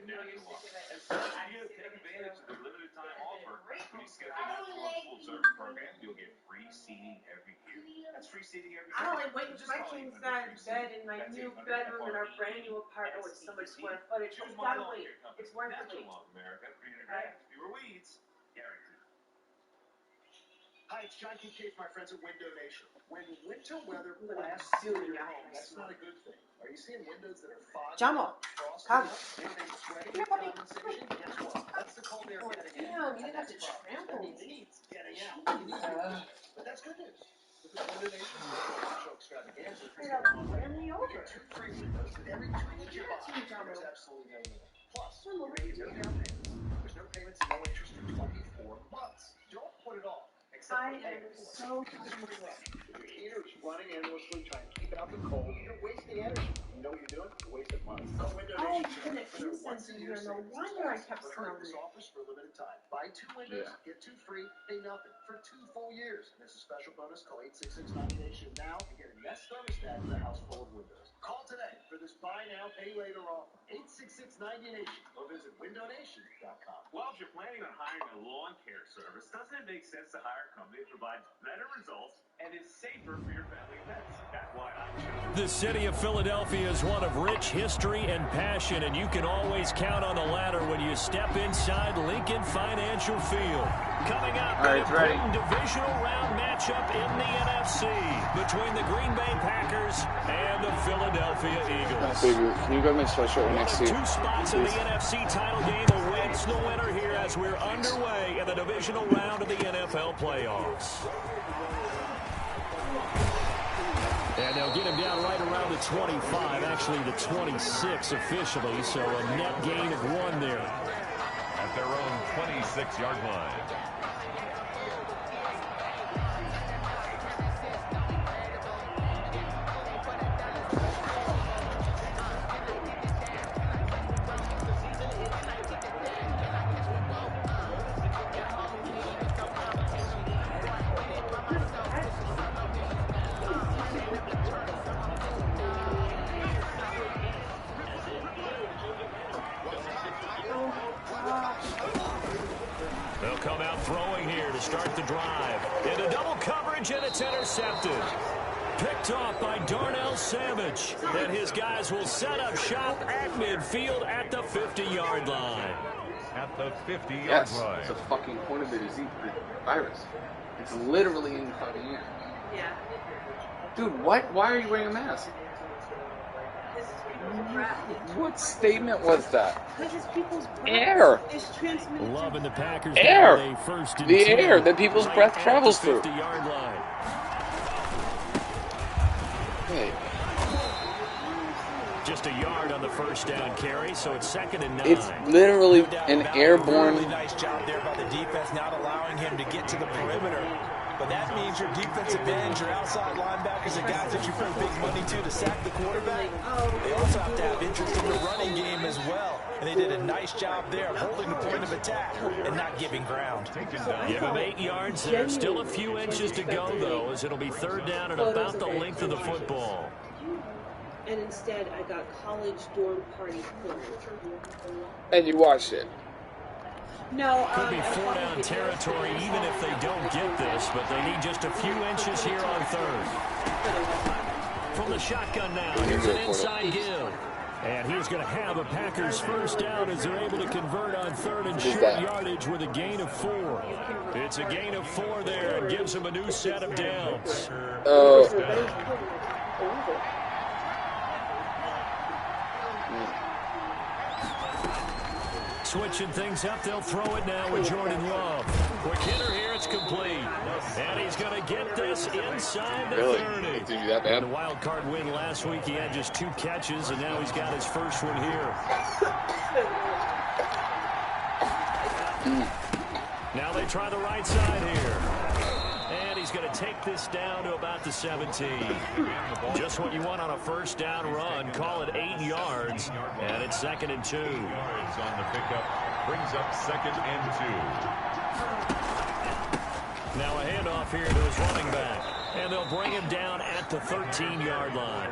natural luck. And so you take advantage of the limited time offer. When you schedule a full service program, you'll get free seating every year. That's free seating every year. I don't like waiting for my king size bed in my new bedroom in our brand new apartment with so much square footage. It's gotta wait. It's worth the wait. America, 300 grand, fewer weeds, guaranteed. Hi, it's John Kincaid, my friends at Window Nation. When winter weather blasts through your home, that's not a good thing. Are you seeing windows that are foggy? Jumbo, come. Guess what? That's the cold air getting in. Damn, you didn't have to trample me. Getting out. But that's good news. Because Window Nation is a special extravaganza. Ran me over. Get 2 free windows with every 2 that you buy. There's absolutely no limit. Plus, no down payments. There's no payments and no interest for 24 months. Don't put it off. I am so tired. Your heater is running endlessly, trying to keep out the cold. You're wasting energy. You know what you're doing? You're wasting money. Oh, you put an incense in here. No wonder I kept smelling this office for a limited time. Buy 2 windows, get 2 free, pay nothing for 2 full years. And there's a special bonus. Call 866-90Nation now and get a Nest thermostat for the house full of windows. Call today for this buy now, pay later offer. 866-90Nation or visit windownation.com. Well, if you're planning on hiring a lawn care service, doesn't it make sense to hire a company that provides better results and is safer for your family pets? That's why I chose. The city of Philadelphia is one of rich history and passion, and you can always count on the ladder when you step inside Lincoln Financial Field. Coming up, an important divisional round matchup in the NFC between the Green Bay Packers and the Philadelphia Eagles. Can you grab my sweatshirt next to you? 2 spots in the NFC title game awaits the winner here as we're underway in the divisional round of the NFL playoffs. And they'll get him down right around the 25, actually the 26 officially, so a net gain of 1 there. At their own 26-yard line. They'll come out throwing here to start the drive. Into double coverage, and it's intercepted. Picked off by Darnell Savage. And his guys will set up shop at midfield at the 50-yard line. At the 50-yard Yes, line. it's the fucking point of it is the virus. It's literally in fucking ear. Yeah. Dude, what? Why are you wearing a mask? What statement was that? Because it's people's breath. Air. It's transmitted. Loving the Packers. Air. They first and The 10, air that people's right breath at travels the through. 50-yard line. Hey. Just a yard on the first down carry, so it's 2nd and 9. It's literally an airborne. Really nice job there by the defense, not allowing him to get to the perimeter. But that means your defensive ends, your outside linebackers, the guys that you put big money to sack the quarterback, they also have to have interest in the running game as well. And they did a nice job there of holding the point of attack and not giving ground. Give him 8 yards there. Still a few inches to go, though, as it'll be 3rd down and about the length of the football. And instead, I got college dorm party porn. And you watched it. No, Could be 4-down territory even if they don't get this, but they need just a few inches here on 3rd. From the shotgun now, here's an inside give. And he's going to have a Packers first down as they're able to convert on 3rd and short yardage with a gain of 4. It's a gain of 4 there and gives them a new set of downs. Switching things up, they'll throw it now with Jordan Love. Quick hitter here, it's complete. And he's going to get this inside the 30. Did you that bad? In the wild card win last week, he had just 2 catches, and now he's got his first one here. Now they try the right side here. And he's going to take this down to about the 17. Just what you want on a first down run. Call it 8 yards. And it's 2nd and 2. Yards on the pickup brings up 2nd and 2. Now a handoff here to his running back. And they'll bring him down at the 13-yard line.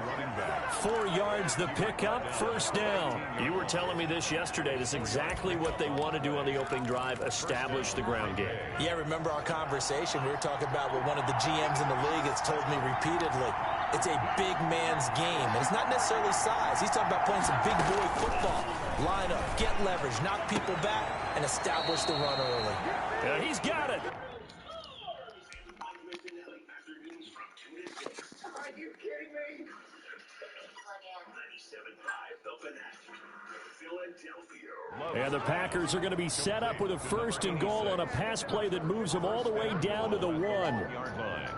4 yards the pickup, first down. You were telling me this yesterday. This is exactly what they want to do on the opening drive, establish the ground game. Yeah, remember our conversation? We were talking about what one of the GMs in the league has told me repeatedly. It's a big man's game, and it's not necessarily size. He's talking about playing some big boy football. Line up, get leverage, knock people back, and establish the run early. Yeah, he's got it. Are you kidding me? And the Packers are going to be set up with a 1st and goal on a pass play that moves them all the way down to the 1-yard line.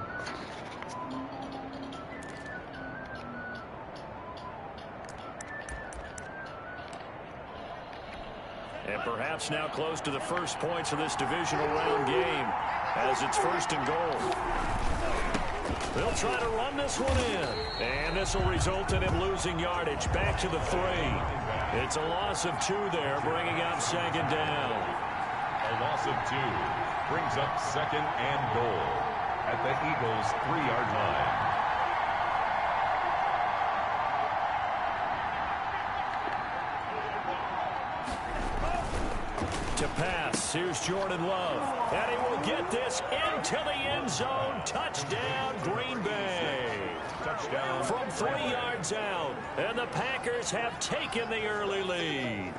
And perhaps now close to the first points of this divisional round game as it's 1st and goal. They'll try to run this one in. And this will result in him losing yardage back to the 3. It's a loss of 2 there, bringing up 2nd down. A loss of 2 brings up 2nd and goal at the Eagles' 3-yard line. To pass, here's Jordan Love. And he will get this into the end zone. Touchdown, Green Bay. Touchdown from 3 yards out. And the Packers have taken the early lead.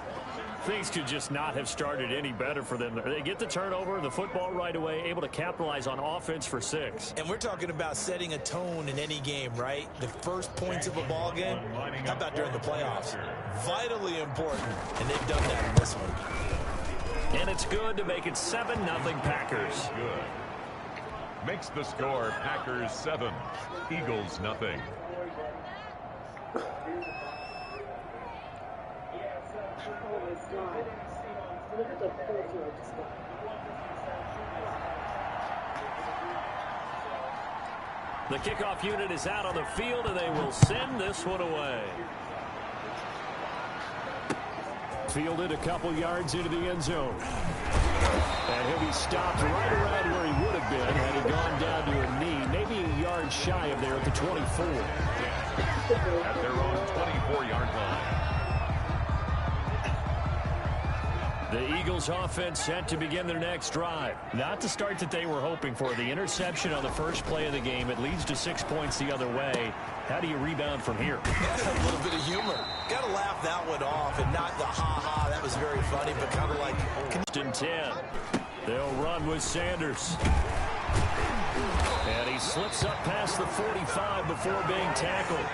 Things could just not have started any better for them. They get the turnover, the football right away, able to capitalize on offense for 6. And we're talking about setting a tone in any game, right? The first points of a ball game, how about during the playoffs? Vitally important, and they've done that in this one. And it's good to make it 7-0 Packers. Good. Makes the score Packers 7, Eagles nothing. The kickoff unit is out on the field, and they will send this one away. Fielded a couple yards into the end zone. And he'll be stopped right around where he would have been had he gone down to a knee, maybe a yard shy of there at the 24. At their own 24-yard line. The Eagles offense set to begin their next drive. Not the start that they were hoping for. The interception on the first play of the game. It leads to 6 points the other way. How do you rebound from here? A little bit of humor. Got to laugh that one off and not the ha-ha. That was very funny, but kind of like... 10. They'll run with Sanders. And he slips up past the 45 before being tackled.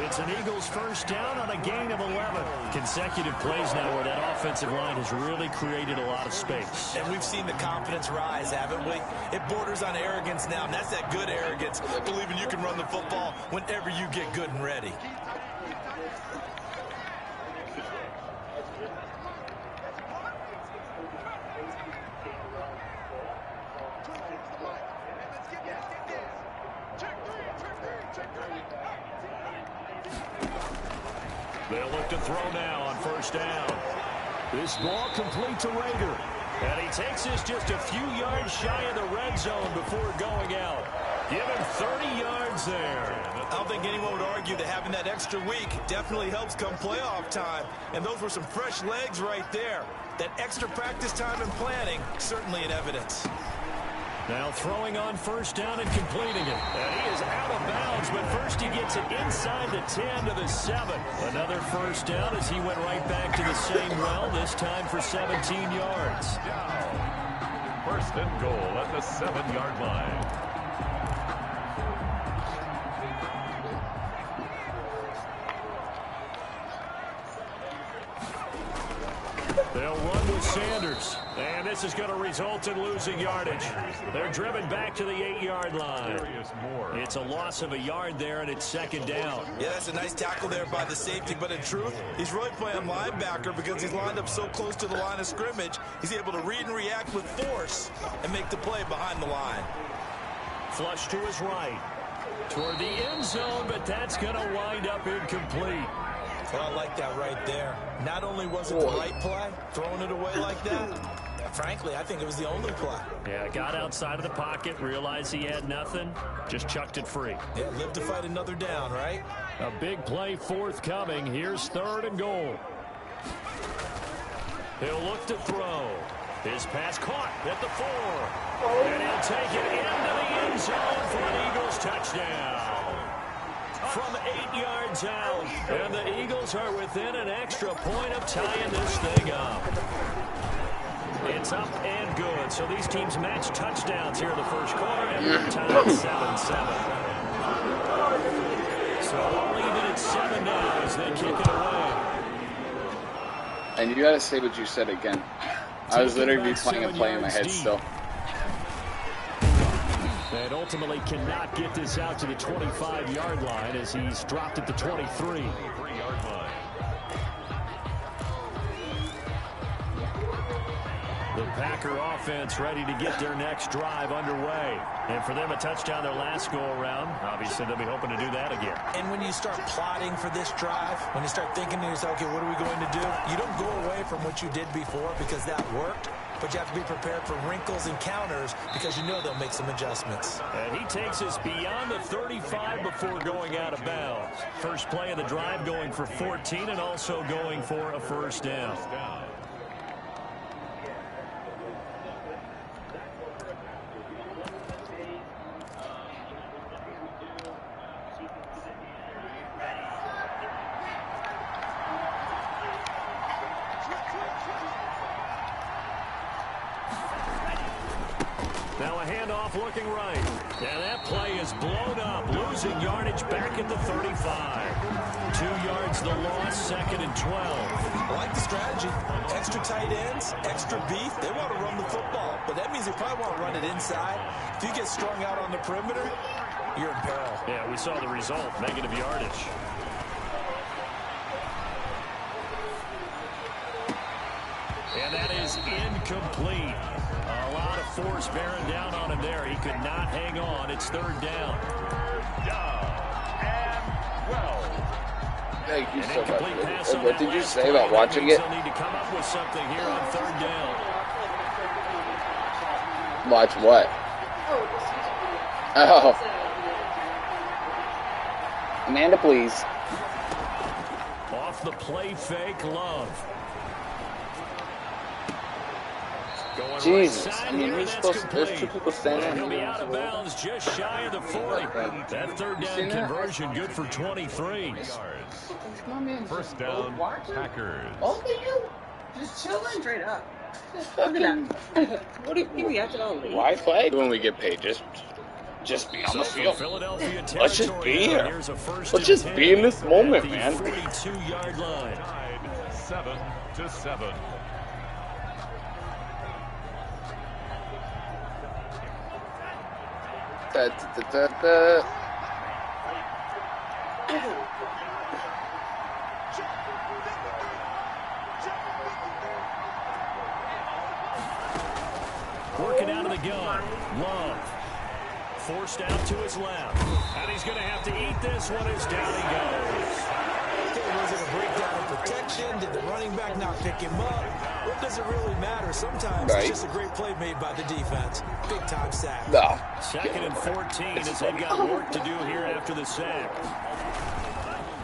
It's an Eagles first down on a gain of 11. Consecutive plays now where that offensive line has really created a lot of space. And we've seen the confidence rise, haven't we? It borders on arrogance now, and that's that good arrogance, believing you can run the football whenever you get good and ready. They'll look to throw now on first down. This ball complete to Rager. And he takes this just a few yards shy of the red zone before going out. Give him 30 yards there. I don't think anyone would argue that having that extra week definitely helps come playoff time. And those were some fresh legs right there. That extra practice time and planning, certainly in evidence. Now throwing on first down and completing it. And he is out of bounds, but first he gets it inside the 10 to the 7. Another first down as he went right back to the same well, this time for 17 yards. First and goal at the 7-yard line. They'll run with Sanders. And this is going to result in losing yardage. They're driven back to the 8-yard line. It's a loss of a yard there, and it's second down. Yeah, that's a nice tackle there by the safety, but in truth, he's really playing linebacker because he's lined up so close to the line of scrimmage. He's able to read and react with force and make the play behind the line. Flush to his right. Toward the end zone, but that's going to wind up incomplete. Well, I like that right there. Not only was it the right play, throwing it away like that, Frankly, I think it was the only play. Yeah, got outside of the pocket, realized he had nothing, just chucked it free. Yeah, live to fight another down, right? A big play forthcoming. Here's 3rd and goal. He'll look to throw. His pass caught at the 4. And he'll take it into the end zone for an Eagles touchdown. From 8 yards out. And the Eagles are within an extra point of tying this thing up. It's up and good. So these teams match touchdowns here in the first quarter, and they're tied 7-7. So all even at 7 now as they kick it away. And you gotta say what you said again. I was literally playing a play in my head still. And ultimately cannot get this out to the 25-yard line as he's dropped at the 23. 3-yard line. The Packer offense ready to get their next drive underway. And for them, a touchdown their last go-around. Obviously, they'll be hoping to do that again. And when you start plotting for this drive, when you start thinking to yourself, okay, what are we going to do? You don't go away from what you did before because that worked. But you have to be prepared for wrinkles and counters because you know they'll make some adjustments. And he takes us beyond the 35 before going out of bounds. First play of the drive going for 14 and also going for a first down. Now a handoff looking right. And that play is blown up, losing yardage back at the 35. 2 yards the loss, 2nd and 12. I like the strategy. Extra tight ends, extra beef. They want to run the football, but that means they probably want to run it inside. If you get strung out on the perimeter, you're in peril. Yeah, we saw the result, negative yardage. And that is incomplete. A lot of force bearing down on him there. He could not hang on. It's 3rd down. Thank you An so incomplete pass much. on What that did you last say play. about That watching means it? They'll need to come up with something here on 3rd down. Watch what? Oh. Amanda, please. Off the play fake, Love. Going Jesus, right side I mean, here, we're that's supposed to, there's 2 complete. people standing. He'll be out of bounds just shy of the 40. That 3rd down conversion good for 23. First down, Packers. Oh, you Just chilling. Straight up. fucking. What do you reacted all late? Why play when we get paid? Just be on So the from field. Philadelphia Let's just territory, be here. here's a first Let's and just 10 be in this moment, at the man. 42-yard line. Tied 7-7. Working out of the gun. Love. Forced out to his left. And he's going to have to eat this one as down he goes. Was it a breakdown in protection? Did the running back not pick him up? What does it really matter? Sometimes it's just a great play made by the defense. Big time sack. No. 2nd and 14 as they've got work to do here after the sack.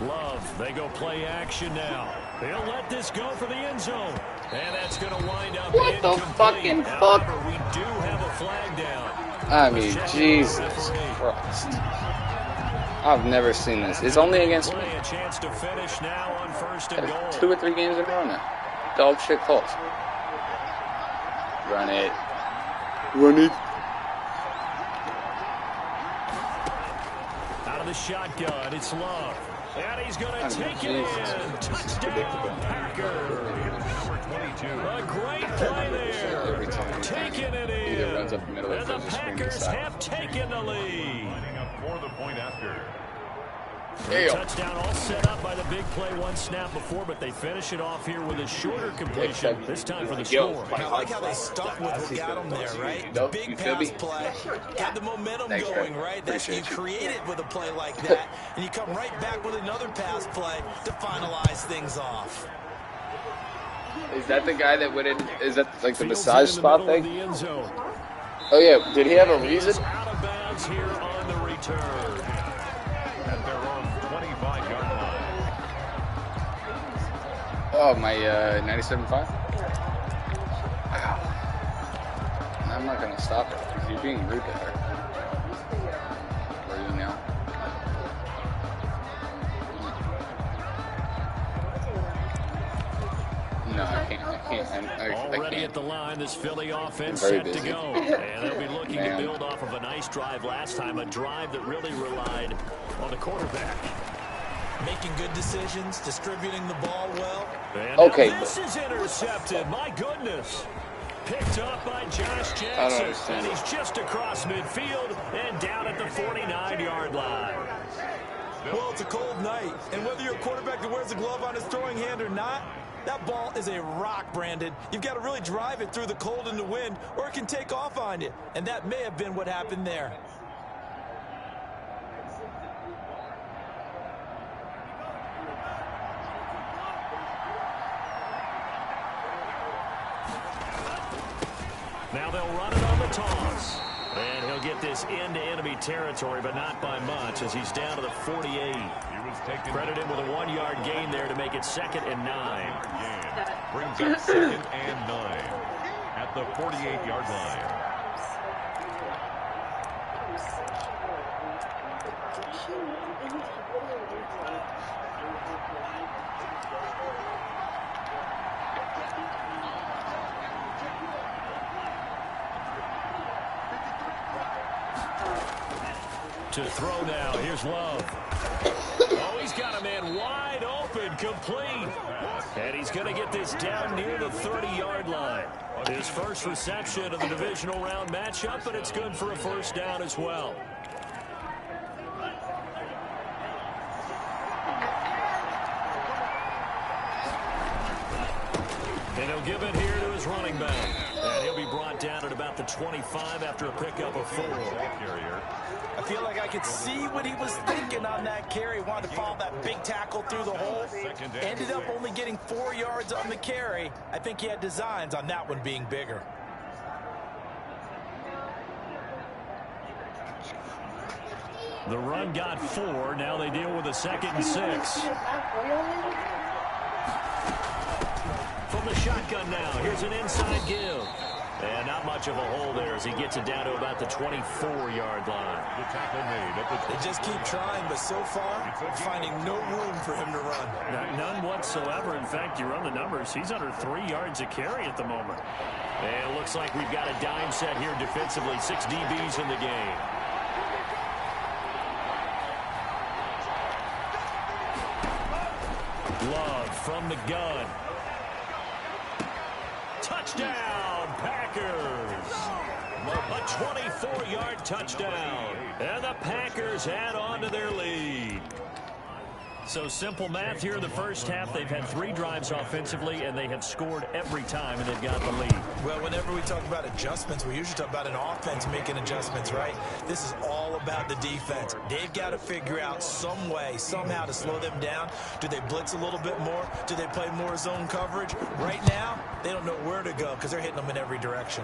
Love, they go play action now. They'll let this go for the end zone. And that's going to wind up What the incomplete. fucking fuck? However, we do have a flag down. I mean, Jesus Christ. I've never seen this. It's only against me. Play a chance to finish now on 1st and goal. 2 or 3 games in a row now. Dog shit calls. Run it. Run it. Out of the shotgun, it's Love. And he's going to take it in. Touchdown, Packers. Number 22. A great play there. Every time. Taking it Either in. runs up the middle or And the throws a screen Packers inside. have taken the lead. Lining up for the point after. The touchdown all set up by the big play, one snap before, but they finish it off here with a shorter completion, this time for the score. I like how they stuck with what got them there, right? The big pass play, had the momentum going, right? That's you create it with a play like that, and you come right back with another pass play to finalize things off. Is that the guy that went in? Is that like the Fields massage in the spa middle of thing? the end zone. Oh yeah. Did he have a reason? He's out of bounds here on the return. At their own 25-yard line. Oh, my 97.5? Wow. I'm not going to stop it because you're being rude to her. Or you now? No, I can't. Already at the line, this Philly offense Very set to busy. go. And they'll be looking Man. to build off of a nice drive last time, a drive that really relied on the quarterback. Making good decisions, distributing the ball well. And Okay, now this is intercepted. My goodness. Picked up by Josh I don't Jackson. understand And it. he's just across midfield and down at the 49-yard line. Well, it's a cold night, and whether you're a quarterback that wears a glove on his throwing hand or not, that ball is a rock, Brandon. You've got to really drive it through the cold and the wind, or it can take off on you. And that may have been what happened there. Now they'll run it on the toss. And he'll get this into enemy territory, but not by much as he's down to the 48. He was taken. Credited with a 1-yard gain there to make it 2nd and 9. Brings up 2nd and 9 at the 48-yard line. To throw now. Here's Love. Oh, he's got a man wide open, complete. And he's going to get this down near the 30-yard line. His first reception of the divisional round matchup, but it's good for a first down as well. And he'll give it here to his running back. And he'll be brought down at about the 25 after a pickup of 4. I feel like I could see what he was thinking on that carry. Wanted to follow that big tackle through the hole. Ended up only getting 4 yards on the carry. I think he had designs on that one being bigger. The run got 4. Now they deal with a 2nd and 6. From the shotgun now. Here's an inside give. And not much of a hole there as he gets it down to about the 24-yard line. The tackle made at the They just keep trying, but so far, finding no room for him to run. None whatsoever. In fact, you run the numbers. He's under 3 yards a carry at the moment. And it looks like we've got a dime set here defensively. 6 DBs in the game. Love from the gun. Touchdown, Packers. A 24-yard touchdown. And the Packers add on to their lead. So simple math here in the first half. They've had 3 drives offensively, and they have scored every time, and they've got the lead. Well, whenever we talk about adjustments, we usually talk about an offense making adjustments, right? This is all about the defense. They've got to figure out some way, somehow to slow them down. Do they blitz a little bit more? Do they play more zone coverage? Right now, they don't know where to go because they're hitting them in every direction.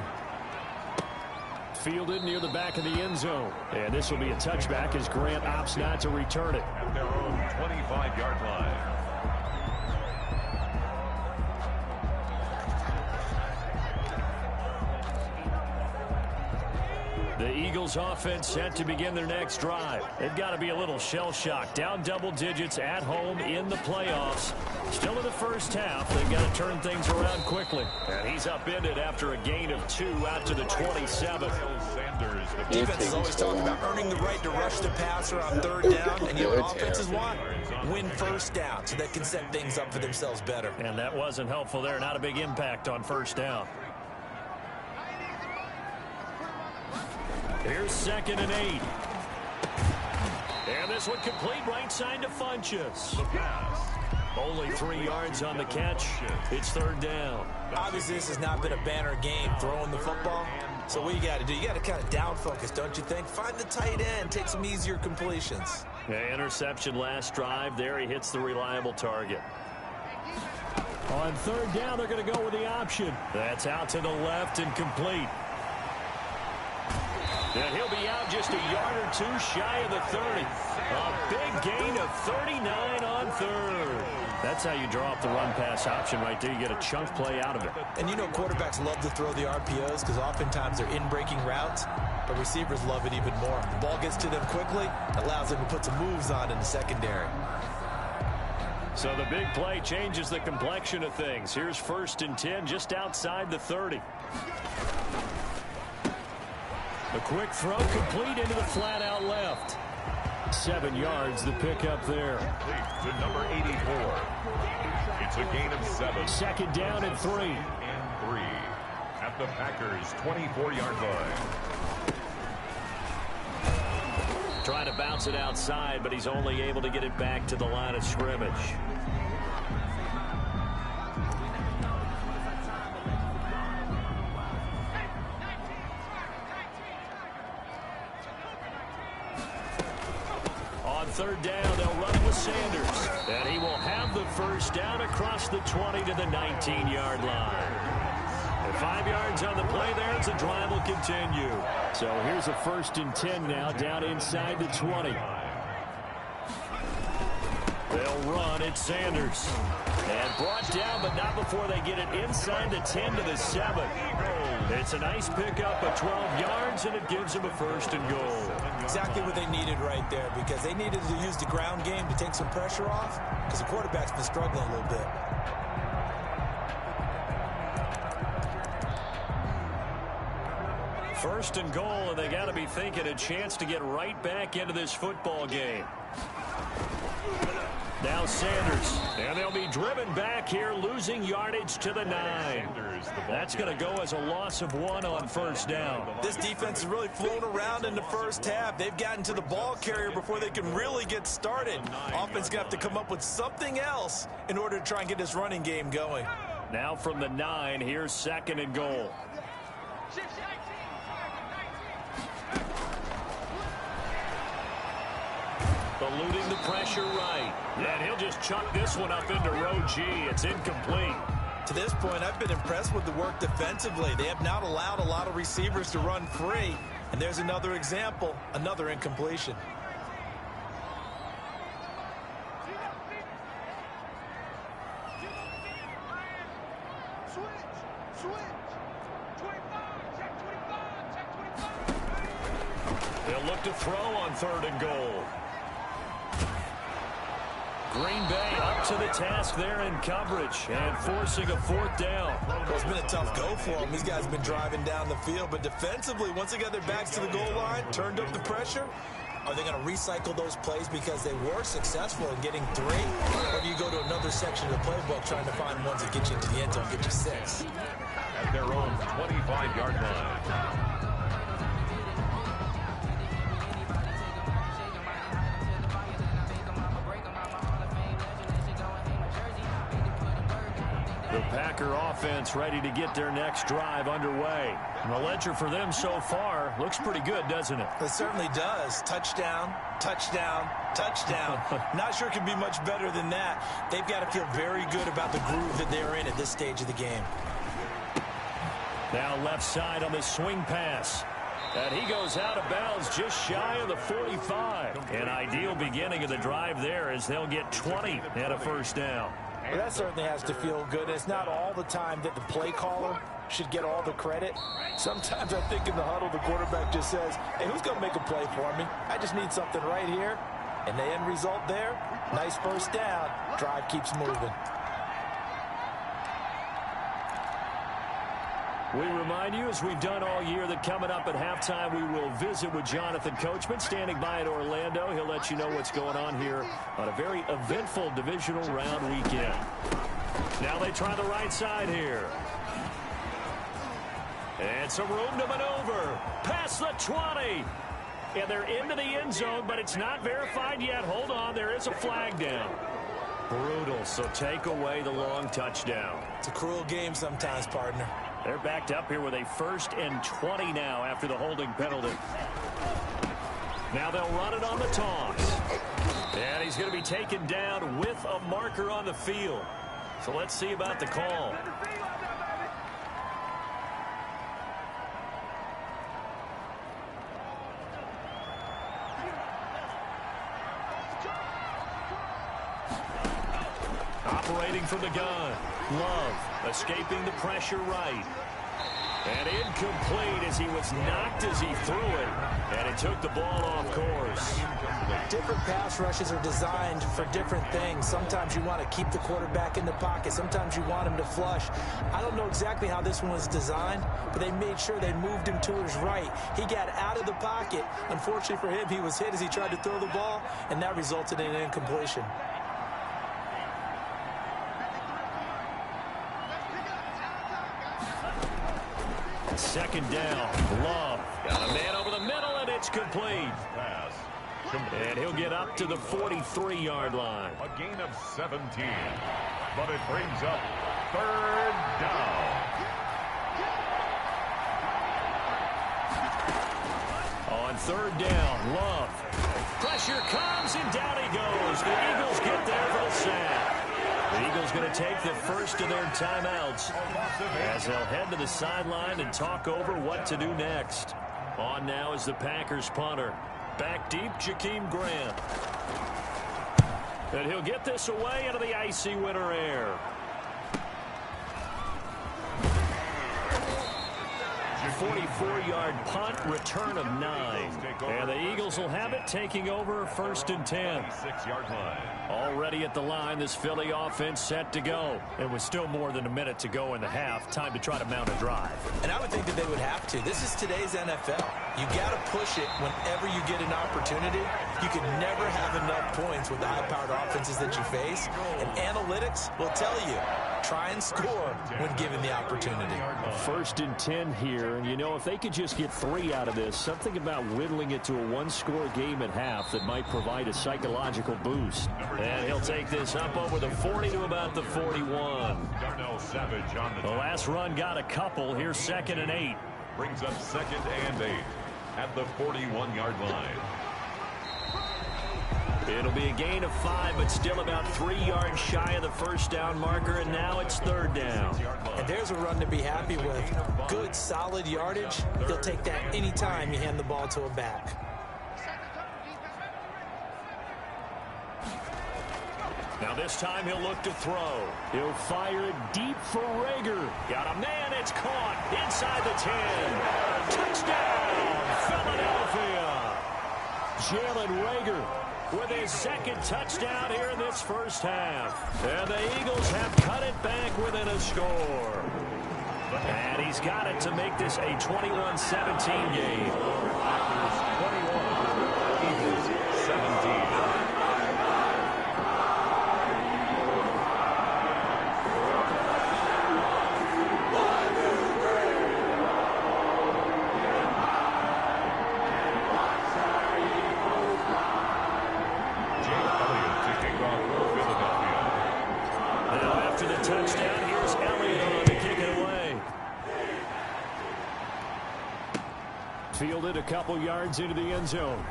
Fielded near the back of the end zone. And this will be a touchback as Grant opts not to return it. at their own 25-yard line. The Eagles offense set to begin their next drive. They've got to be a little shell-shocked. Down double digits at home in the playoffs. Still in the first half. They've got to turn things around quickly. And he's upended after a gain of 2 out to the 27. Sanders, the Defense is always talking about earning the right to rush the passer on 3rd down. And you know what offenses want? Win first down so they can set things up for themselves better. And that wasn't helpful there. Not a big impact on first down. Here's 2nd and 8. And this one complete right side to Funchess. Only 3 yards on the catch. It's 3rd down. Obviously, this has not been a banner game throwing the football. So what you got to do, you got to kind of down focus, don't you think? Find the tight end, take some easier completions. Yeah, interception last drive. There he hits the reliable target. On third down, they're going to go with the option. That's out to the left and complete. And he'll be out just a yard or two shy of the 30. A big gain of 39 on third. That's how you draw up the run-pass option right there. You get a chunk play out of it. And you know quarterbacks love to throw the RPOs because oftentimes they're in-breaking routes, but receivers love it even more. The ball gets to them quickly, allows them to put some moves on in the secondary. So the big play changes the complexion of things. Here's 1st and 10 just outside the 30. A quick throw complete into the flat out left. 7 yards the pickup there. To number 84. It's a gain of 7. 2nd down and 3. And 3 at the Packers' 24-yard line. Trying to bounce it outside, but he's only able to get it back to the line of scrimmage. On 3rd down, they'll run it with Sanders. And he will have the 1st down across the 20 to the 19-yard line. And 5 yards on the play there as the drive will continue. So here's a 1st and 10 now down inside the 20. They'll run it, Sanders. And brought down, but not before they get it inside the 10 to the 7. It's a nice pickup of 12 yards, and it gives them a 1st and goal. Exactly what they needed right there, because they needed to use the ground game to take some pressure off, because the quarterback's been struggling a little bit. First and goal, and they got to be thinking a chance to get right back into this football game. Now Sanders, and they'll be driven back here, losing yardage to the 9. That's going to go as a loss of 1 on 1st down. This defense has really flown around in the first half. They've gotten to the ball carrier before they can really get started. Offense going to have to come up with something else in order to try and get this running game going. Now from the 9, here's 2nd and goal. Eluding the pressure right. And he'll just chuck this one up into row G. It's incomplete. To this point, I've been impressed with the work defensively. They have not allowed a lot of receivers to run free. And there's another example, another incompletion. They'll look to throw on 3rd and goal. Green Bay up to the task there in coverage and forcing a 4th down. Well, it's been a tough go for them. These guys have been driving down the field, but defensively, once they got their backs to the goal line, turned up the pressure, are they going to recycle those plays because they were successful in getting 3? Or do you go to another section of the playbook trying to find ones that get you into the end zone, get you 6? At their own 25-yard line. The Packer offense ready to get their next drive underway. And the ledger for them so far looks pretty good, doesn't it? It certainly does. Touchdown, touchdown, touchdown. Not sure it can be much better than that. They've got to feel very good about the groove that they're in at this stage of the game. Now left side on the swing pass. And he goes out of bounds just shy of the 45. An ideal beginning of the drive there as they'll get 20 and a 1st down. Well, that certainly has to feel good. It's not all the time that the play caller should get all the credit. Sometimes I think in the huddle, the quarterback just says, hey, who's going to make a play for me? I just need something right here. And the end result there, nice 1st down. Drive keeps moving. We remind you, as we've done all year, that coming up at halftime, we will visit with Jonathan Coachman, standing by in Orlando. He'll let you know what's going on here on a very eventful divisional round weekend. Now they try the right side here. And some room to maneuver. Past the 20. And they're into the end zone, but it's not verified yet. Hold on, there is a flag down. Brutal, so take away the long touchdown. It's a cruel game sometimes, partner. They're backed up here with a 1st and 20 now after the holding penalty. Now they'll run it on the toss. And he's going to be taken down with a marker on the field. So let's see about the call. Operating from the gun. Love escaping the pressure right. And incomplete as he was knocked as he threw it. And it took the ball off course. Different pass rushes are designed for different things. Sometimes you want to keep the quarterback in the pocket. Sometimes you want him to flush. I don't know exactly how this one was designed, but they made sure they moved him to his right. He got out of the pocket. Unfortunately for him, he was hit as he tried to throw the ball, and that resulted in an incompletion. Second down. Love got a man over the middle, and it's complete. Pass. And he'll get up to the 43-yard line. A gain of 17. But it brings up third down. On third down, Love. Pressure comes, and down he goes. The Eagles get there for the sack. The Eagles going to take the first of their timeouts as they'll head to the sideline and talk over what to do next. On now is the Packers punter. Back deep, Jakeem Grant. And he'll get this away into the icy winter air. 44-yard punt, return of 9. And the Eagles will have it, taking over first and 10. 6-yard line. Already at the line, this Philly offense set to go. And with still more than a minute to go in the half, time to try to mount a drive. And I would think that they would have to. This is today's NFL. You got to push it whenever you get an opportunity. You can never have enough points with the high-powered offenses that you face. And analytics will tell you, try and score when given the opportunity. First and 10 here. And, you know, if they could just get 3 out of this, something about whittling it to a one-score game at half that might provide a psychological boost. And he'll take this up over the 40 to about the 41. Darnell Savage on the last run got a couple. Here's second and 8. Brings up second and 8 at the 41-yard line. It'll be a gain of 5, but still about 3 yards shy of the first down marker, and now it's third down. And there's a run to be happy with. Good, solid yardage. They'll take that anytime you hand the ball to a back. Now this time he'll look to throw. He'll fire it deep for Reagor. Got a man, it's caught inside the 10. Touchdown, Philadelphia. Jalen Reagor with his second touchdown here in this first half. And the Eagles have cut it back within a score. And he's got it to make this a 21-17 game. 21, Eagles 17. Touchdown. Here's Elliott on to kick it away. Fielded a couple yards into the end zone.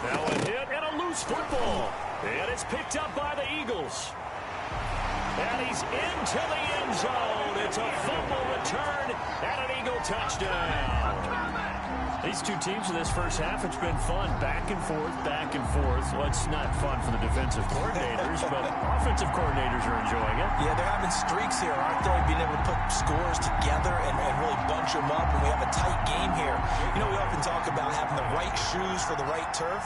Now a hit and a loose football. And it's picked up by the Eagles. And he's into the end zone. It's a fumble return and an Eagle touchdown. These two teams in this first half, it's been fun. Back and forth, back and forth. Well, it's not fun for the defensive coordinators, but offensive coordinators are enjoying it. Yeah, they're having streaks here, aren't they? Being able to put scores together and really bunch them up, and we have a tight game here. You know, we often talk about having the right shoes for the right turf.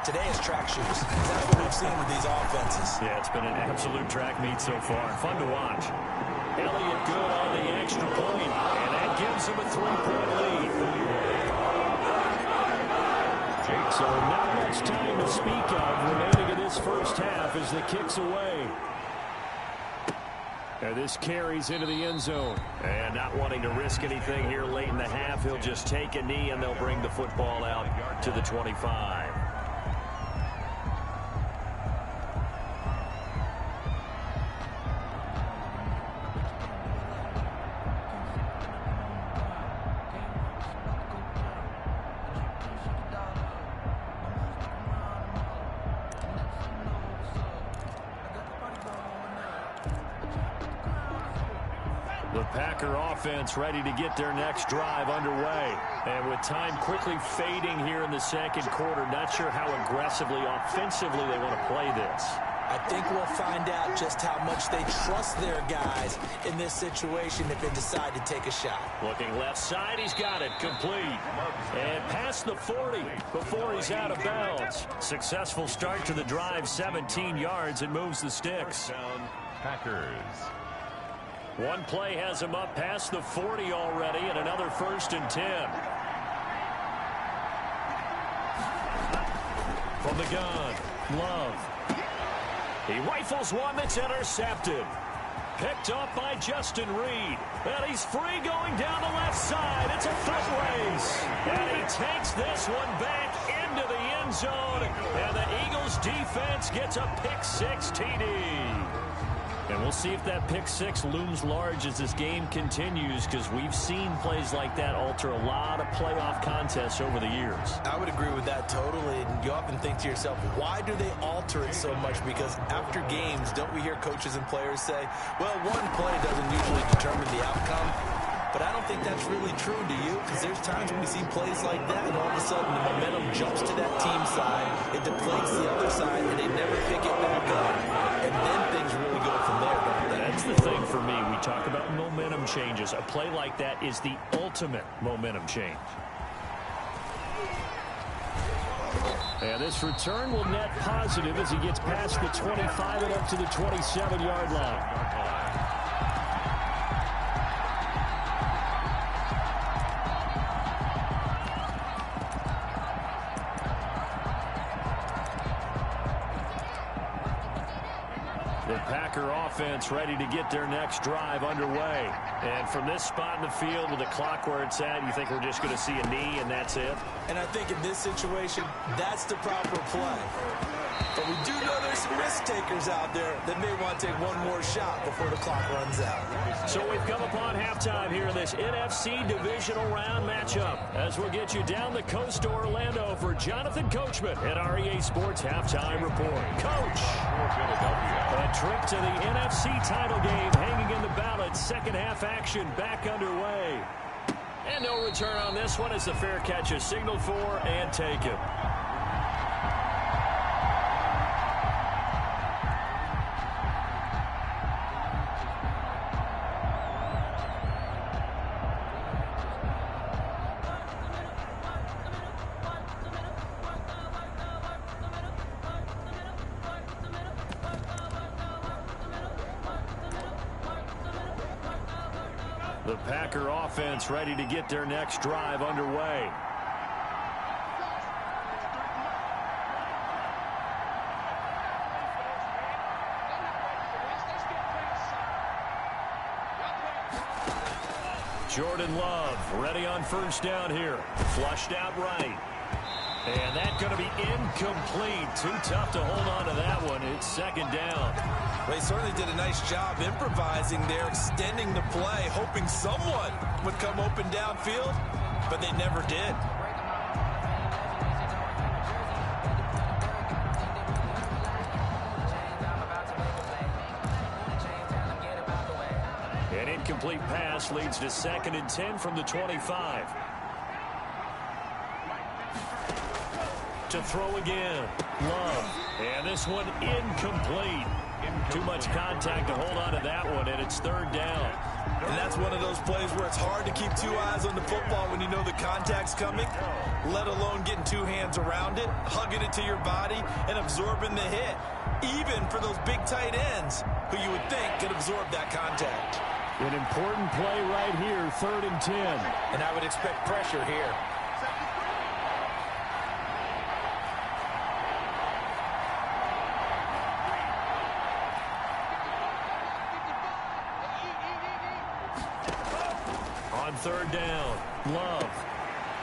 Today is track shoes. That's what we've seen with these offenses. Yeah, it's been an absolute track meet so far. Fun to watch. Elliott good on the extra point, and that gives him a 3-point lead. So not much time to speak of remaining in this first half as the kick's away. And this carries into the end zone. And not wanting to risk anything here late in the half, he'll just take a knee and they'll bring the football out to the 25. The Packer offense ready to get their next drive underway. And with time quickly fading here in the second quarter, not sure how aggressively, offensively they want to play this. I think we'll find out just how much they trust their guys in this situation if they decide to take a shot. Looking left side, he's got it, complete. And past the 40 before he's out of bounds. Successful start to the drive, 17 yards, and moves the sticks. Packers. One play has him up past the 40 already, and another 1st and 10. From the gun, Love. He rifles one that's intercepted. Picked up by Justin Reed. And he's free going down the left side. It's a foot race. And he takes this one back into the end zone. And the Eagles defense gets a pick-6 TD. And we'll see if that pick-6 looms large as this game continues, because we've seen plays like that alter a lot of playoff contests over the years. I would agree with that totally. And you often think to yourself, why do they alter it so much? Because after games, don't we hear coaches and players say, well, one play doesn't usually determine the outcome. But I don't think that's really true, do you? Because there's times when we see plays like that, and all of a sudden the momentum jumps to that team side, it deflates the other side, and they never pick it back up. And then things really go from there, don't they? That's the thing for me. We talk about momentum changes. A play like that is the ultimate momentum change. And this return will net positive as he gets past the 25 and up to the 27-yard line. The Packer offense ready to get their next drive underway. And from this spot in the field with the clock where it's at, you think we're just going to see a knee and that's it? And I think in this situation, that's the proper play. But we do know there's some risk takers out there that may want to take one more shot before the clock runs out. So we've come upon halftime here in this NFC divisional round matchup, as we'll get you down the coast to Orlando for Jonathan Coachman at our EA Sports Halftime Report. Coach, a trip to the NFC title game hanging in the balance. Second half action back underway. And no return on this one as the fair catch is signaled for and taken. The Packer offense ready to get their next drive underway. Jordan Love ready on first down here. Flushed out right. And that's going to be incomplete. Too tough to hold on to that one. It's second down. Well, he certainly did a nice job improvising there, extending the play, hoping someone would come open downfield, but they never did. An incomplete pass leads to 2nd and 10 from the 25. To throw again, Love. And this one incomplete. Too much contact to hold on to that one, and it's 3rd down. And that's one of those plays where it's hard to keep two eyes on the football when you know the contact's coming, let alone getting two hands around it, hugging it to your body, and absorbing the hit. Even for those big tight ends who you would think could absorb that contact. An important play right here, 3rd and 10. And I would expect pressure here. On 3rd down, Love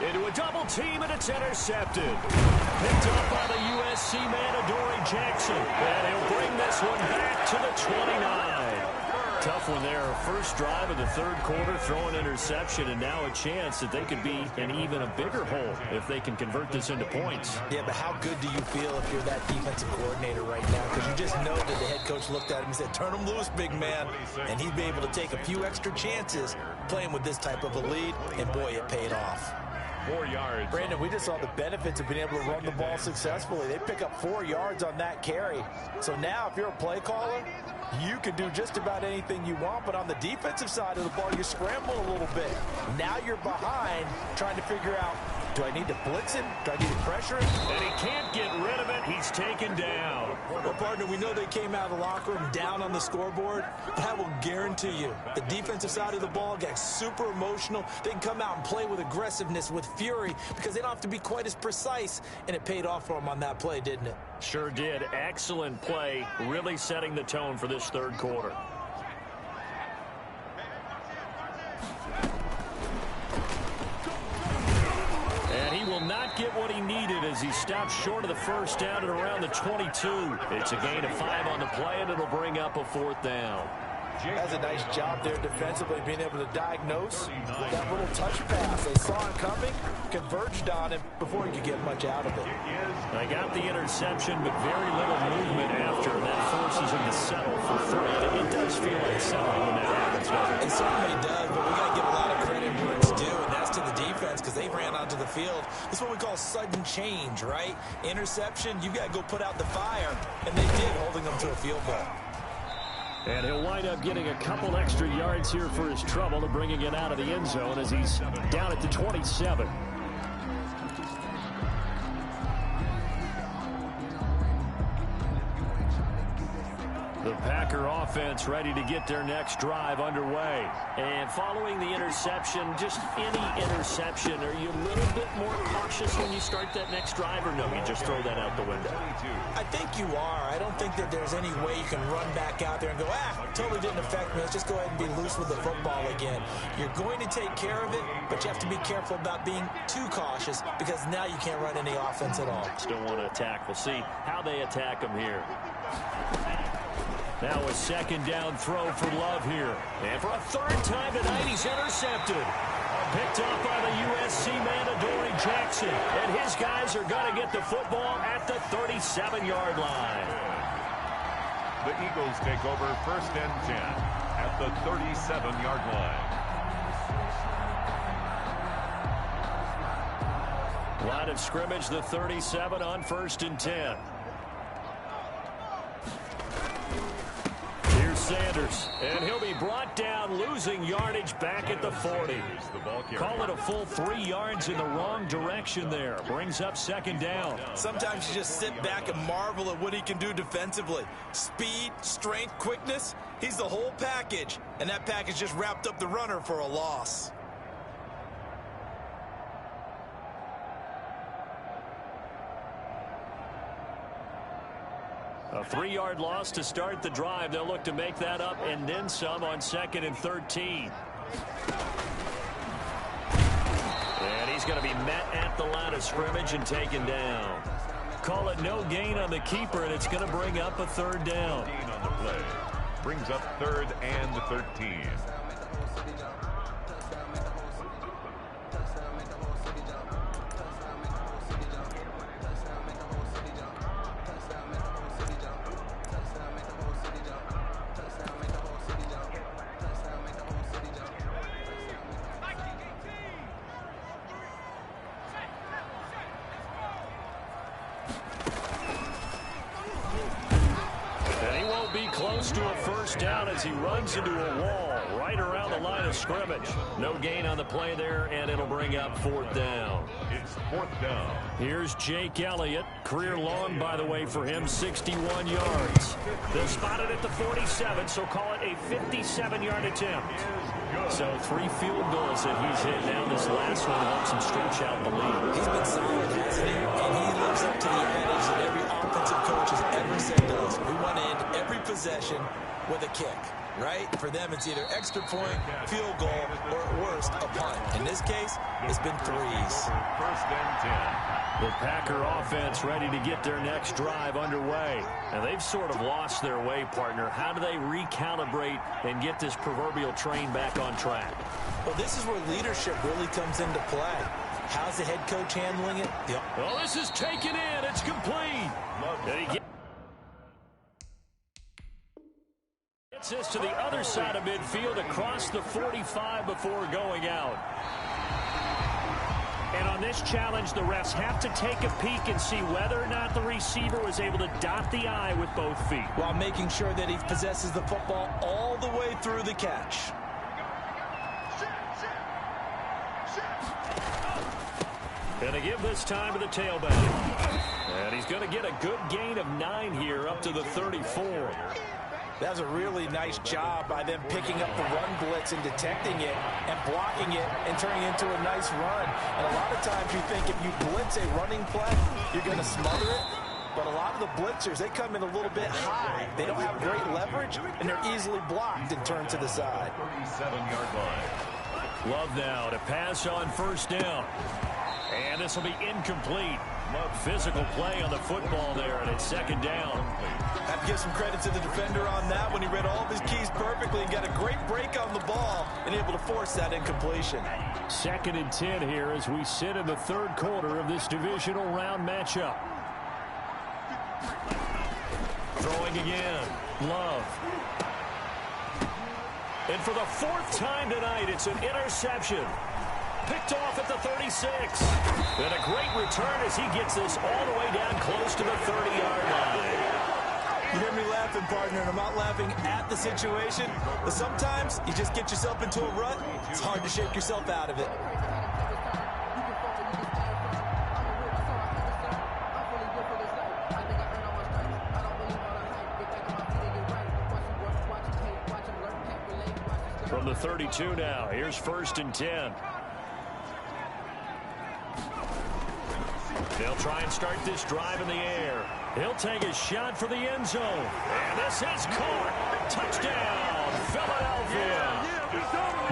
into a double team, and it's intercepted. Picked up by the USC man, Adoree Jackson. And he'll bring this one back to the 29. tough one there. First drive of the third quarter, throw an interception, and now a chance that they could be in even a bigger hole if they can convert this into points. Yeah, but how good do you feel if you're that defensive coordinator right now? Because you just know that the head coach looked at him and said, turn him loose, big man. And he'd be able to take a few extra chances playing with this type of a lead, and boy, it paid off. 4 yards. Brandon, we just saw the benefits of being able to run the ball successfully. They pick up 4 yards on that carry. So now if you're a play caller, you can do just about anything you want, but on the defensive side of the ball, you scramble a little bit. Now you're behind trying to figure out, do I need to blitz him? Do I need to pressure him? And he can't get rid of it. He's taken down. Well, partner, we know they came out of the locker room down on the scoreboard, but I will guarantee you the defensive side of the ball got super emotional. They can come out and play with aggressiveness, with fury, because they don't have to be quite as precise, and it paid off for them on that play, didn't it? Sure did. Excellent play, really setting the tone for this third quarter. And he will not get what he needed as he stops short of the first down at around the 22. It's a gain of 5 on the play, and it'll bring up a 4th down. That's a nice job there defensively, being able to diagnose that little touch pass. They saw him coming, converged on him before he could get much out of it. They got the interception, but very little movement after. That forces him to settle for 3. It does feel like settling when that happens, doesn't it? It certainly does, but we got to give a lot of credit where it's due, and that's to the defense because they ran onto the field. This is what we call sudden change, right? Interception, you got to go put out the fire, and they did, holding them to a field goal. And he'll wind up getting a couple extra yards here for his trouble to bringing it out of the end zone as he's down at the 27. The Packer offense ready to get their next drive underway. And following the interception, just any interception, are you a little bit more cautious when you start that next drive, or no, you just throw that out the window? I think you are. I don't think that there's any way you can run back out there and go, totally didn't affect me. Let's just go ahead and be loose with the football again. You're going to take care of it, but you have to be careful about being too cautious because now you can't run any offense at all. Still want to attack. We'll see how they attack him here. Now a second down throw for Love here. And for a 3rd time tonight, he's intercepted. Picked up by the USC man, Adoree Jackson. And his guys are going to get the football at the 37-yard line. The Eagles take over 1st and 10 at the 37-yard line. Line of scrimmage, the 37 on 1st and 10. Sanders, and he'll be brought down, losing yardage back at the 40. Call it a full 3 yards in the wrong direction there. Brings up 2nd down. Sometimes you just sit back and marvel at what he can do defensively. Speed, strength, quickness, he's the whole package. And that package just wrapped up the runner for a loss. A 3-yard loss to start the drive. They'll look to make that up and then some on 2nd and 13. And he's going to be met at the line of scrimmage and taken down. Call it no gain on the keeper, and it's going to bring up a 3rd down. On the play. Brings up 3rd and 13. Close to a 1st down as he runs into a wall right around the line of scrimmage. No gain on the play there, and it'll bring up 4th down. It's 4th down. Here's Jake Elliott. Career long, by the way, for him, 61 yards. They'll spot it at the 47, so call it a 57-yard attempt. So 3 field goals that he's hit now. This last one helps him stretch out the lead. He's been solid, hasn't he? And he lives up to the adage that every offensive coach has ever said to us. We want to end every possession with a kick. right? For them, it's either extra point, field goal, or at worst, a punt. In this case, it's been threes. First and 10. The Packer offense ready to get their next drive underway. And they've sort of lost their way, partner. How do they recalibrate and get this proverbial train back on track? Well, this is where leadership really comes into play. How's the head coach handling it? Well, this is taken in. It's complete. And he gets this to the other side of midfield across the 45 before going out. And on this challenge, the refs have to take a peek and see whether or not the receiver was able to dot the I with both feet, while making sure that he possesses the football all the way through the catch. Gonna give this time to the tailback. And he's gonna get a good gain of 9 here up to the 34. That was a really nice job by them picking up the run blitz and detecting it and blocking it and turning it into a nice run. And a lot of times you think if you blitz a running play, you're going to smother it. But a lot of the blitzers, they come in a little bit high. They don't have great leverage, and they're easily blocked and turned to the side. 37-yard line. Love now to pass on first down. And this will be incomplete. Physical play on the football there, and it's second down. Have to give some credit to the defender on that when he read all of his keys perfectly and got a great break on the ball and able to force that incompletion. Second and 10 here as we sit in the third quarter of this divisional round matchup. Throwing again. Love. And for the 4th time tonight, it's an interception. Picked off at the 36. And a great return as he gets this all the way down close to the 30-yard line. You hear me laughing, partner, and I'm not laughing at the situation, but sometimes you just get yourself into a rut. It's hard to shake yourself out of it. From the 32 now, here's first and 10. They'll try and start this drive in the air. He'll take a shot for the end zone. And this is caught. Touchdown, Philadelphia.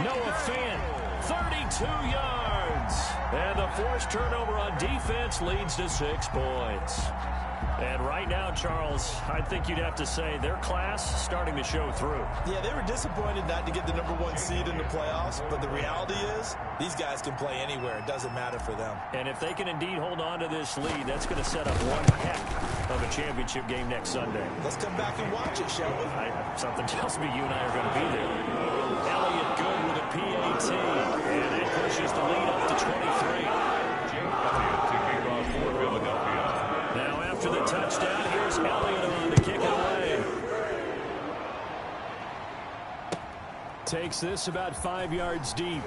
Noah Fant, 32 yards. And the forced turnover on defense leads to 6 points. And right now, Charles, I think you'd have to say their class starting to show through. Yeah, they were disappointed not to get the #1 seed in the playoffs, but the reality is these guys can play anywhere. It doesn't matter for them. And if they can indeed hold on to this lead, that's going to set up one heck of a championship game next Sunday. Let's come back and watch it, shall we? Something tells me you and I are going to be there. Elliott good with a PAT, and it pushes the lead up to 23. Now after the touchdown, here's Elliott on to kick it away. Takes this about 5 yards deep.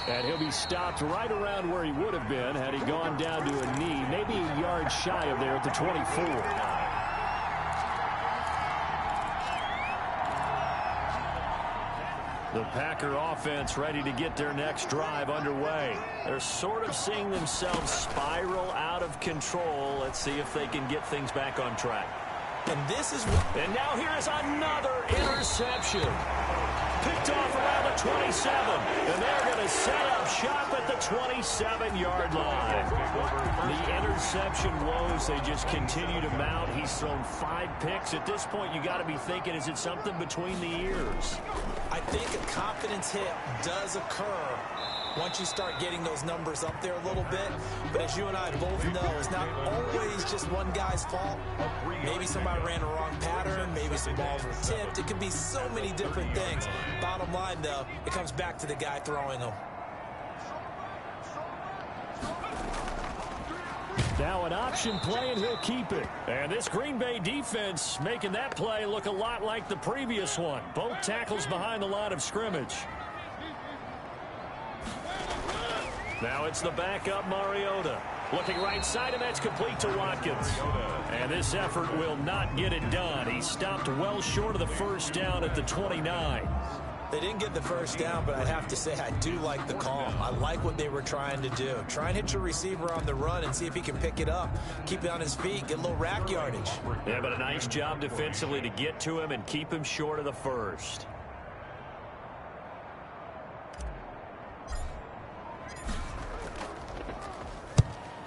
And he'll be stopped right around where he would have been had he gone down to a knee, maybe a yard shy of there at the 24. The Packer offense ready to get their next drive underway. They're sort of seeing themselves spiral out of control. Let's see if they can get things back on track. And this is and now here is another interception. Picked off around the 27. And they're going to set up shop at the 27-yard line. The interception woes, they just continue to mount. He's thrown 5 picks. At this point, you got to be thinking, is it something between the ears? I think a confidence hit does occur once you start getting those numbers up there a little bit. But as you and I both know, it's not always just one guy's fault. Maybe somebody ran a wrong pattern. Maybe some balls were tipped. It could be so many different things. Bottom line, though, it comes back to the guy throwing them. Now an option play, and he'll keep it. And this Green Bay defense making that play look a lot like the previous one. Both tackles behind the line of scrimmage. Now it's the backup Mariota. Looking right side, and that's complete to Watkins. And this effort will not get it done. He stopped well short of the first down at the 29. They didn't get the first down, but I have to say I do like the call. I like what they were trying to do. Try and hit your receiver on the run and see if he can pick it up, keep it on his feet, get a little rack yardage. Yeah, but a nice job defensively to get to him and keep him short of the first.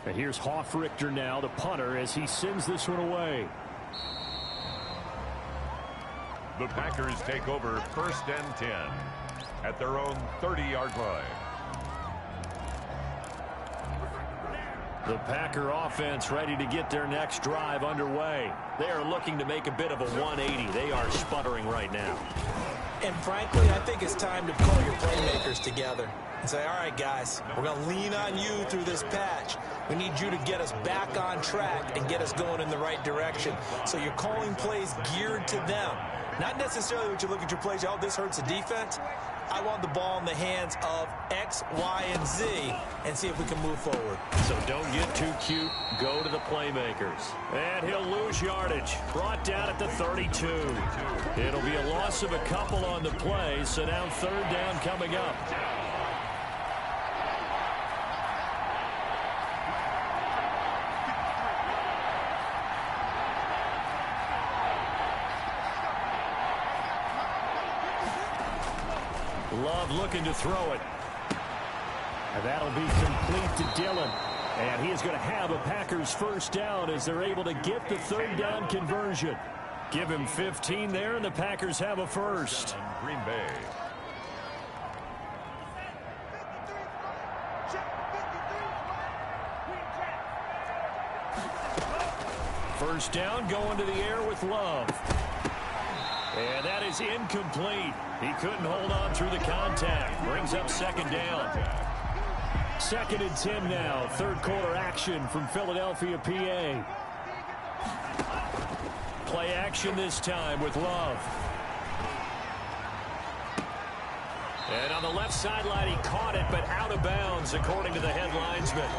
And here's Hofrichter now, the punter, as he sends this one away. The Packers take over 1st and 10 at their own 30-yard line. The Packer offense ready to get their next drive underway. They are looking to make a bit of a 180. They are sputtering right now. And frankly, I think it's time to pull your playmakers together and say, all right, guys, we're going to lean on you through this patch. We need you to get us back on track and get us going in the right direction. So you're calling plays geared to them. Not necessarily what you look at your plays, oh, this hurts the defense. I want the ball in the hands of X, Y, and Z and see if we can move forward. So don't get too cute. Go to the playmakers. And he'll lose yardage. Brought down at the 32. It'll be a loss of a couple on the play, so now 3rd down coming up. Love looking to throw it. And that'll be complete to Dillon. And he is going to have a Packers first down as they're able to get the 3rd down conversion. Give him 15 there, and the Packers have a first. Green Bay. First down going to the air with Love. And that is incomplete. He couldn't hold on through the contact. Brings up 2nd down. 2nd and 10 now. 3rd quarter action from Philadelphia, PA. Play action this time with Love. And on the left sideline, he caught it, but out of bounds, according to the head linesman.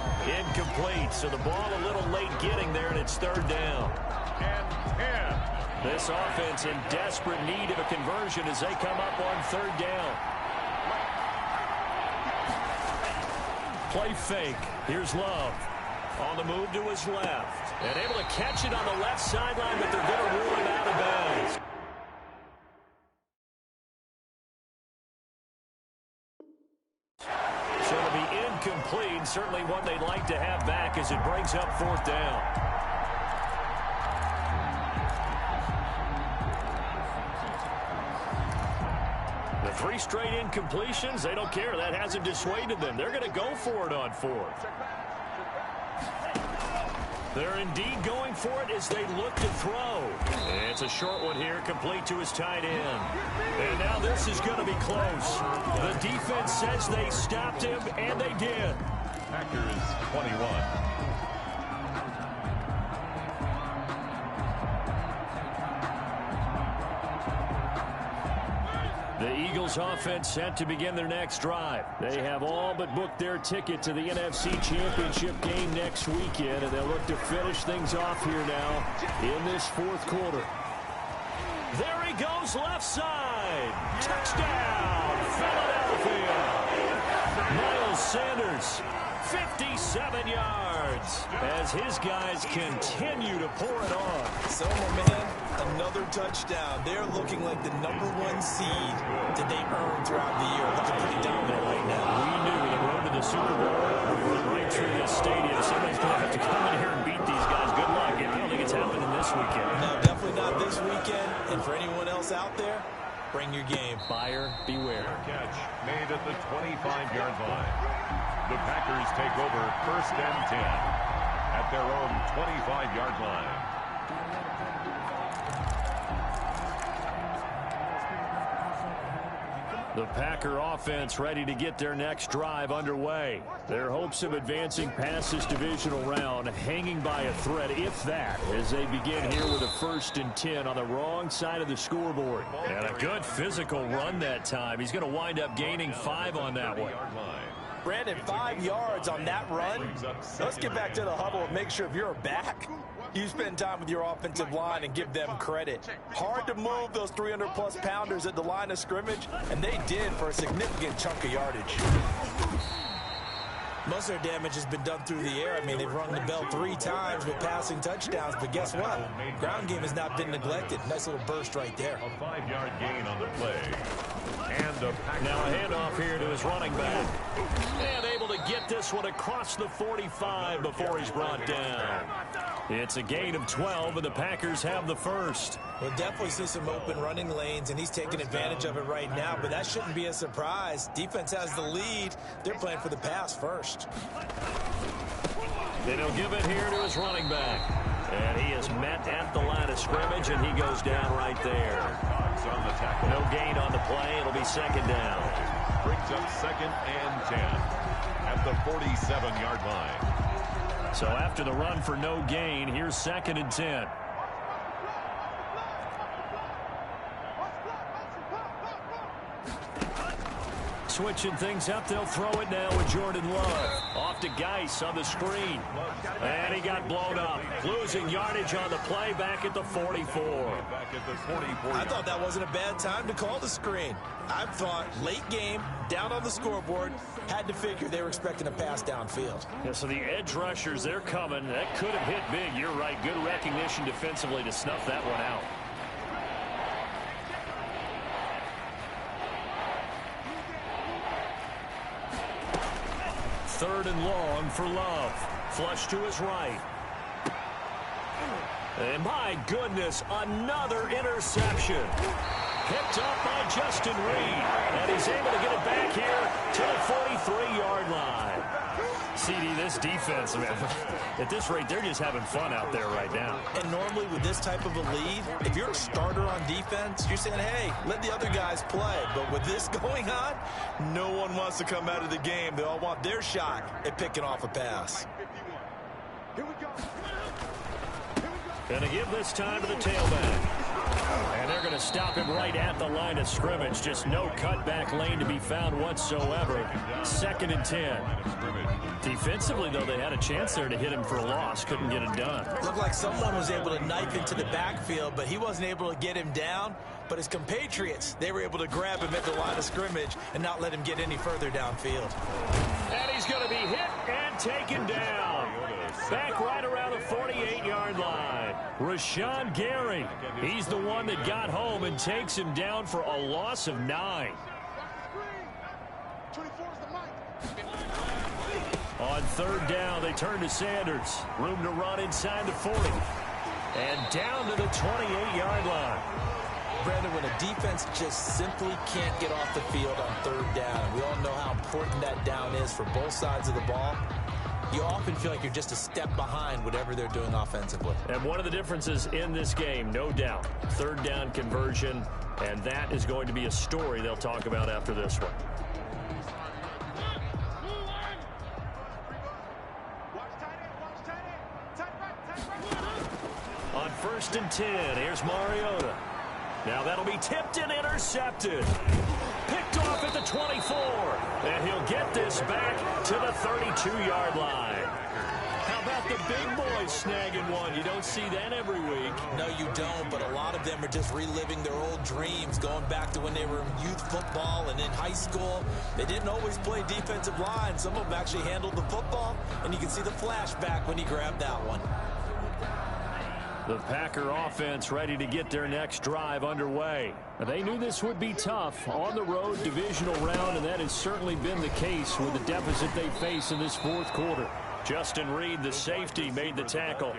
Incomplete, so the ball a little late getting there, and it's 3rd down. And 10. This offense in desperate need of a conversion as they come up on 3rd down. Play fake. Here's Love. On the move to his left. And able to catch it on the left sideline, but they're going to rule it out of bounds. So it'll be incomplete. Certainly one they'd like to have back as it brings up 4th down. The 3 straight incompletions, they don't care. That hasn't dissuaded them. They're going to go for it on 4th. They're indeed going for it as they look to throw. And it's a short one here, complete to his tight end. And now this is going to be close. The defense says they stopped him, and they did. Packers 21. The Eagles offense set to begin their next drive. They have all but booked their ticket to the NFC Championship game next weekend, and they'll look to finish things off here now in this 4th quarter. There he goes, left side. Touchdown, Philadelphia. Miles Sanders, 57 yards, as his guys continue to pour it on. So, my man, another touchdown. They're looking like the #1 seed that they earned throughout the year. Looking pretty dominant right now. We knew the road to the Super Bowl right through this stadium. Somebody's going to have to come in here and beat these guys. Good luck. I don't think it's happening this weekend. No, definitely not this weekend. And for anyone else out there, bring your game. Buyer beware. Catch made at the 25-yard line. The Packers take over 1st and 10 at their own 25-yard line. The Packer offense ready to get their next drive underway. Their hopes of advancing past this divisional round hanging by a thread, if that, as they begin here with a 1st and 10 on the wrong side of the scoreboard. And a good physical run that time. He's going to wind up gaining 5 on that one. Brandon, 5 yards on that run. Let's get back to the huddle and make sure if you're a back, You spend time with your offensive line and give them credit. Hard to move those 300-plus pounders at the line of scrimmage, and they did for a significant chunk of yardage. Most of their damage has been done through the air. I mean, they've rung the bell 3 times with passing touchdowns, but guess what? Ground game has not been neglected. Nice little burst right there. A 5-yard gain on the play. And now a handoff here to his running back. And able to get this one across the 45 before he's brought down. It's a gain of 12, and the Packers have the first. We'll definitely see some open running lanes, and he's taking advantage of it right now, but that shouldn't be a surprise. Defense has the lead. They're playing for the pass first. Then he'll give it here to his running back. And he is met at the line of scrimmage, and he goes down right there. on the tackle. No gain on the play. It'll be second down. Brings up 2nd and 10 at the 47-yard line. So after the run for no gain, here's 2nd and 10. Switching things up, they'll throw it now with Jordan Love. Off to Geis on the screen. And he got blown up. Losing yardage on the play back at the 44. Back at the 44. I thought that wasn't a bad time to call the screen. I thought late game, down on the scoreboard, had to figure they were expecting a pass downfield. Yeah, so the edge rushers, they're coming. That could have hit big. You're right. Good recognition defensively to snuff that one out. Third and long for Love. Flush to his right. And my goodness, another interception. Picked up by Justin Reed. And he's able to get it back here to the 43-yard line. CD, this defense, man, at this rate, they're just having fun out there right now. And normally with this type of a lead, if you're a starter on defense, you're saying, hey, let the other guys play. But with this going on, no one wants to come out of the game. They all want their shot at picking off a pass. Going to give this time to the tailback. And they're going to stop him right at the line of scrimmage. Just no cutback lane to be found whatsoever. 2nd and 10. Defensively, though, they had a chance there to hit him for a loss. Couldn't get it done. Looked like someone was able to knife into the backfield, but he wasn't able to get him down. But his compatriots, they were able to grab him at the line of scrimmage and not let him get any further downfield. And he's going to be hit and taken down. Back right around the 48-yard line. Rashawn Gary, he's the one that got home and takes him down for a loss of 9. On 3rd down, they turn to Sanders. Room to run inside the 40. And down to the 28-yard line. Brandon, when a defense just simply can't get off the field on 3rd down, we all know how important that down is for both sides of the ball, you often feel like you're just a step behind whatever they're doing offensively. And one of the differences in this game, no doubt, 3rd down conversion, and that is going to be a story they'll talk about after this one. On 1st and 10, here's Mariota. Now that'll be tipped and intercepted. Picked off at the 24. And he'll get this back to the 32-yard line. How about the big boys snagging one? You don't see that every week. No, you don't, but a lot of them are just reliving their old dreams, going back to when they were in youth football and in high school. They didn't always play defensive line. Some of them actually handled the football, and you can see the flashback when he grabbed that one. The Packer offense ready to get their next drive underway. They knew this would be tough on the road divisional round, and that has certainly been the case with the deficit they face in this 4th quarter. Justin Reed, the safety, made the tackle.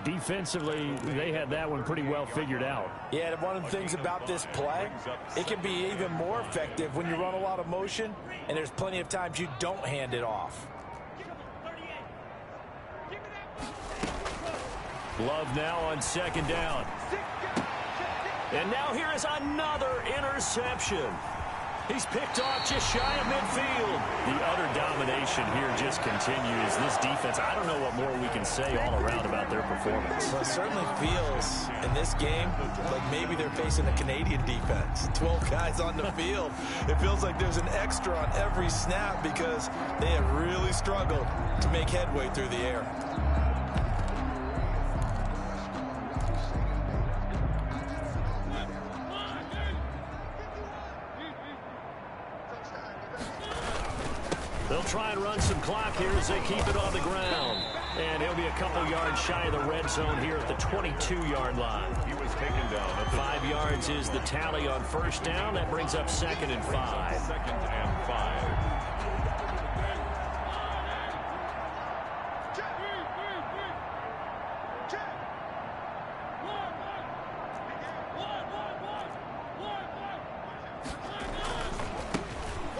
Defensively, they had that one pretty well figured out. Yeah, and one of the things about this play, it can be even more effective when you run a lot of motion, and there's plenty of times you don't hand it off. Love now on 2nd down. And now here is another interception. He's picked off just shy of midfield. The utter domination here just continues. This defense, I don't know what more we can say all around about their performance. Well, it certainly feels in this game like maybe they're facing a Canadian defense. 12 guys on the field. It feels like there's an extra on every snap because they have really struggled to make headway through the air. They'll try and run some clock here as they keep it on the ground. And he'll be a couple yards shy of the red zone here at the 22-yard line. He was taken down at the 5 yards is the tally on first down. That brings up 2nd and 5. 2nd and 5.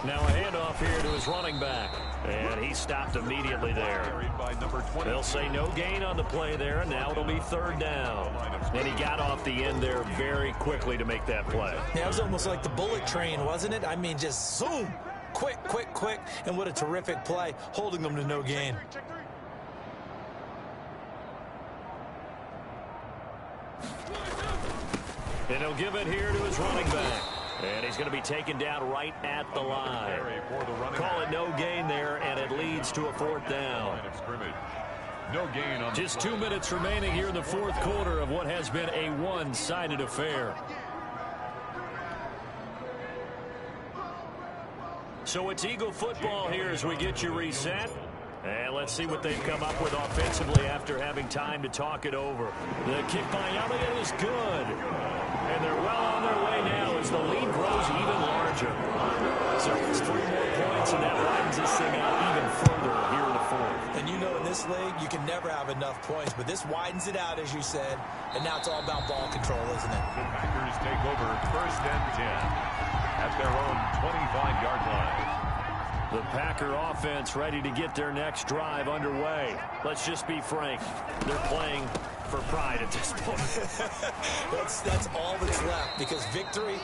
Now a handoff here to his running back. And he stopped immediately there. Carried by number 20. They'll say no gain on the play there, and now it'll be 3rd down. And he got off the end there very quickly to make that play. Yeah, it was almost like the bullet train, wasn't it? I mean, just zoom. Quick, quick, quick. And what a terrific play, holding them to no gain. And he'll give it here to his running back. And he's going to be taken down right at the line. Call it no gain there, and it leads to a 4th down. No gain on just 2 minutes remaining here in the 4th quarter of what has been a one-sided affair. So it's Eagle football here as we get you reset. And let's see what they've come up with offensively after having time to talk it over. The kick by Elliott is good. And they're well on their way now as the lead grows even larger. So it's 3 more points, and that widens this thing out even further here in the 4th. And you know in this league, you can never have enough points, but this widens it out, as you said, and now it's all about ball control, isn't it? The Packers take over 1st and 10 at their own 25-yard line. The Packer offense ready to get their next drive underway. Let's just be frank. They're playing for pride at this point. That's all that's left, because victory,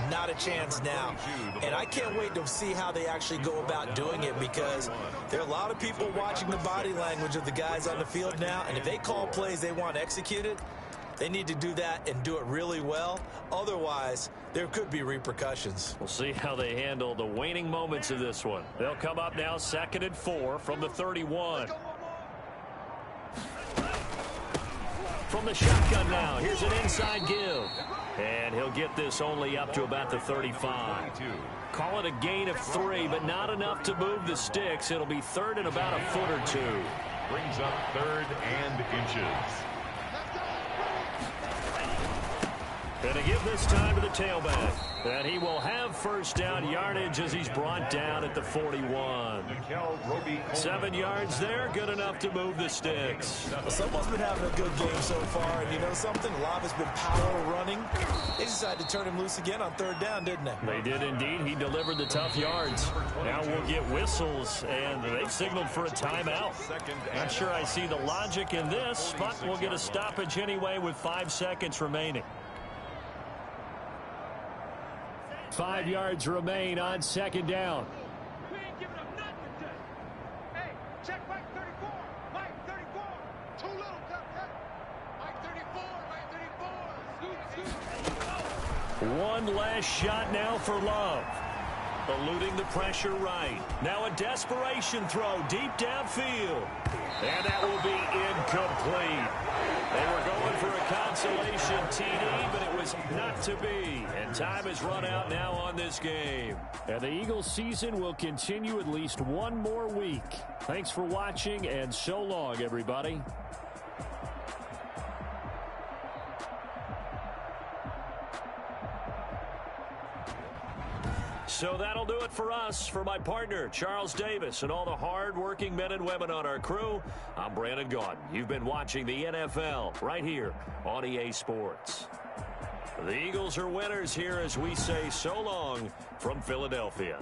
not a chance now. And I can't wait to see how they actually go about doing it, because there are a lot of people watching the body language of the guys on the field now, and if they call plays they want executed, they need to do that and do it really well. Otherwise, there could be repercussions. We'll see how they handle the waning moments of this one. They'll come up now 2nd and 4 from the 31. From the shotgun now, here's an inside give. And he'll get this only up to about the 35. Call it a gain of 3, but not enough to move the sticks. It'll be 3rd and about a foot or 2. Brings up 3rd and inches. And to give this time to the tailback. And he will have first down yardage as he's brought down at the 41. 7 yards there, good enough to move the sticks. Well, someone's been having a good game so far, and you know something? A lot has been power running. They decided to turn him loose again on 3rd down, didn't they? They did indeed. He delivered the tough yards. Now we'll get whistles, and they've signaled for a timeout. Not sure I see the logic in this, but we'll get a stoppage anyway with 5 seconds remaining. 5 yards remain on 2nd down. We ain't giving up nothing today. Hey, check Mike 34. Mike 34. Too little, cut. Mike 34. Mike 34. Scoot. One last shot now for Love. Eluding the pressure right. Now a desperation throw deep downfield. And that will be incomplete. They were going for a consolation TD, but it was not to be. And time has run out now on this game. And the Eagles season will continue at least one more week. Thanks for watching, and so long, everybody. So that'll do it for us. For my partner, Charles Davis, and all the hard-working men and women on our crew, I'm Brandon Gaudin. You've been watching the NFL right here on EA Sports. The Eagles are winners here as we say so long from Philadelphia.